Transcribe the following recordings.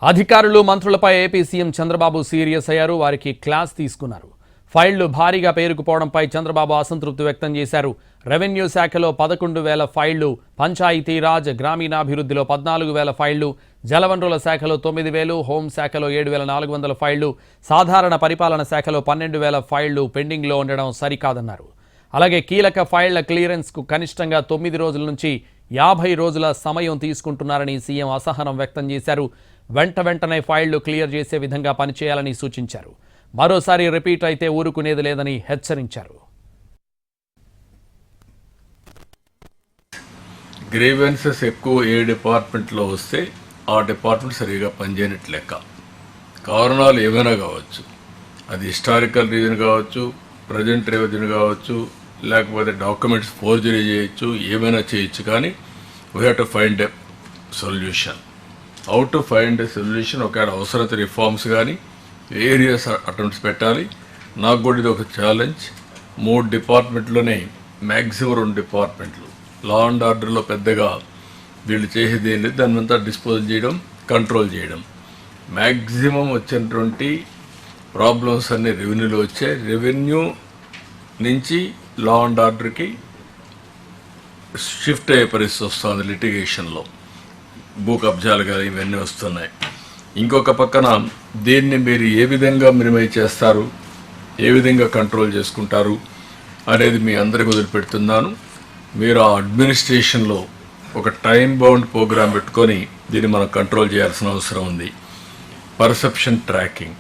అధికారులు మంత్రులపై AP CM Chandrababu serious అయ్యారు. వారికి క్లాస్ తీసుకున్నారు. ఫైళ్లు భారీగా పేరుకుపోవడంపై చంద్రబాబు అసంతృప్తి వ్యక్తం చేశారు. రెవెన్యూ శాఖలో 11,000 ఫైళ్లు, పంచాయతీరాజ్ గ్రామీణాభివృద్ధిలో 14,000 ఫైళ్లు, జలవనరుల శాఖలో 9,000, హోంశాఖలో 7,400 ఫైళ్లు, సాధారణ పరిపాలన శాఖలో 12,000 ఫైళ్లు పెండింగ్లో ఉండడం సరికాదన్నారు. అలాగే కీలక ఫైళ్ల క్లియరెన్స్కు కనిష్టంగా 9 రోజుల నుంచి 50 రోజుల సమయం తీసుకుంటున్నారని సీఎం అసహనం వ్యక్తం చేశారు. వెంటనే ఫైళ్లు క్లియర్ చేసే విధంగా పనిచేయాలని సూచించారు. మరోసారి రిపీట్ అయితే ఊరుకునేది లేదని హెచ్చరించారు. గ్రీవెన్సెస్ ఎక్కువ ఏ డిపార్ట్మెంట్లో వస్తే ఆ డిపార్ట్మెంట్ సరిగా పనిచేయనట్టు లెక్క. కారణాలు ఏమైనా కావచ్చు, అది హిస్టారికల్ రీజన్ కావచ్చు, ప్రజెంట్ రెవెన్యూ కావచ్చు, లేకపోతే డాక్యుమెంట్స్ ఫోర్జరీ చేయొచ్చు, ఏమైనా చేయొచ్చు. కానీ we have to find a solution. How to find a solution, ఒకవేళ అవసరత రిఫార్మ్స్ కానీ వేరియస్ అటెంప్ట్స్ పెట్టాలి. నాకు కూడా ఇది ఒక ఛాలెంజ్. 3 డిపార్ట్మెంట్లోనే మ్యాక్సిమం 2 డిపార్ట్మెంట్లు లా అండ్ ఆర్డర్లో పెద్దగా వీళ్ళు చేసేది ఏం లేదు. దాని అంతా డిస్పోజ్ చేయడం, కంట్రోల్ చేయడం. మ్యాక్సిమం వచ్చినటువంటి ప్రాబ్లమ్స్ అన్నీ రెవెన్యూలో వచ్చాయి. రెవెన్యూ నుంచి లా అండ్ ఆర్డర్కి షిఫ్ట్ అయ్యే పరిస్థితి వస్తుంది. లిటిగేషన్లో భూ కబ్జాలు కానీ ఇవన్నీ వస్తున్నాయి. ఇంకొక పక్కన దీన్ని మీరు ఏ విధంగా మినిమైజ్ చేస్తారు, ఏ విధంగా కంట్రోల్ చేసుకుంటారు అనేది మీ అందరికి వదిలిపెడుతున్నాను. మీరు ఆ అడ్మినిస్ట్రేషన్లో ఒక టైం బౌండ్ ప్రోగ్రామ్ పెట్టుకొని దీన్ని మనం కంట్రోల్ చేయాల్సిన అవసరం ఉంది. పర్సెప్షన్ ట్రాకింగ్,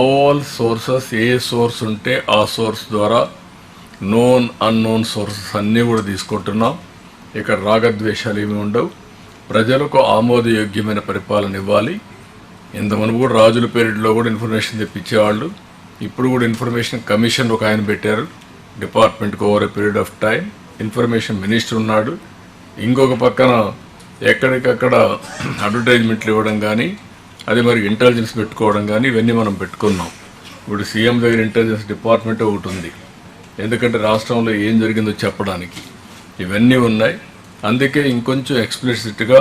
ఆల్ సోర్సెస్, ఏ సోర్స్ ఉంటే ఆ సోర్స్ ద్వారా నోన్ అన్నోన్ సోర్సెస్ అన్నీ కూడా తీసుకుంటున్నాం. ఇక్కడ రాగద్వేషాలు ఏమి ఉండవు. ప్రజలకు ఆమోదయోగ్యమైన పరిపాలన ఇవ్వాలి. ఇంతకుముందు కూడా రాజుల పీరియడ్లో కూడా ఇన్ఫర్మేషన్ తెప్పించేవాళ్ళు. ఇప్పుడు కూడా ఇన్ఫర్మేషన్ కమిషన్ ఒక ఆయన పెట్టారు డిపార్ట్మెంట్కి. Over a period of time information minister ఉన్నాడు. ఇంకొక పక్కన ఎక్కడికక్కడ అడ్వర్టైజ్మెంట్లు ఇవ్వడం కానీ, అది మరి ఇంటెలిజెన్స్ పెట్టుకోవడం కానీ ఇవన్నీ మనం పెట్టుకున్నాం. ఇప్పుడు సీఎం దగ్గర ఇంటెలిజెన్స్ డిపార్ట్మెంట్ ఒకటి ఉంది. ఎందుకంటే రాష్ట్రంలో ఏం జరిగిందో చెప్పడానికి ఇవన్నీ ఉన్నాయి. అందుకే ఇంకొంచెం ఎక్స్ప్లిసిట్గా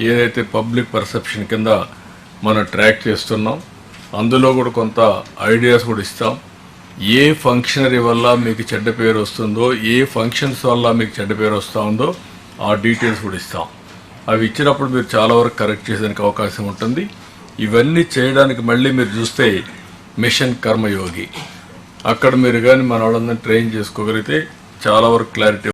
ఏదైతే పబ్లిక్ పర్సెప్షన్ కింద మనం ట్రాక్ చేస్తున్నాం, అందులో కూడా కొంత ఐడియాస్ కూడా ఇస్తాం. ఏ ఫంక్షనరీ వల్ల మీకు చెడ్డ పేరు వస్తుందో, ఏ ఫంక్షన్స్ వల్ల మీకు చెడ్డ పేరు వస్తూ ఉందో ఆ డీటెయిల్స్ కూడా ఇస్తాం. అవి ఇచ్చినప్పుడు మీరు చాలా వరకు కరెక్ట్ చేసేందుకు అవకాశం ఉంటుంది. ఇవన్నీ చేయడానికి మళ్ళీ మీరు చూస్తే మిషన్ కర్మయోగి, అక్కడ మీరు కానీ మన వాళ్ళందరినీ ట్రైన్ చేసుకోగలిగితే చాలా వరకు క్లారిటీ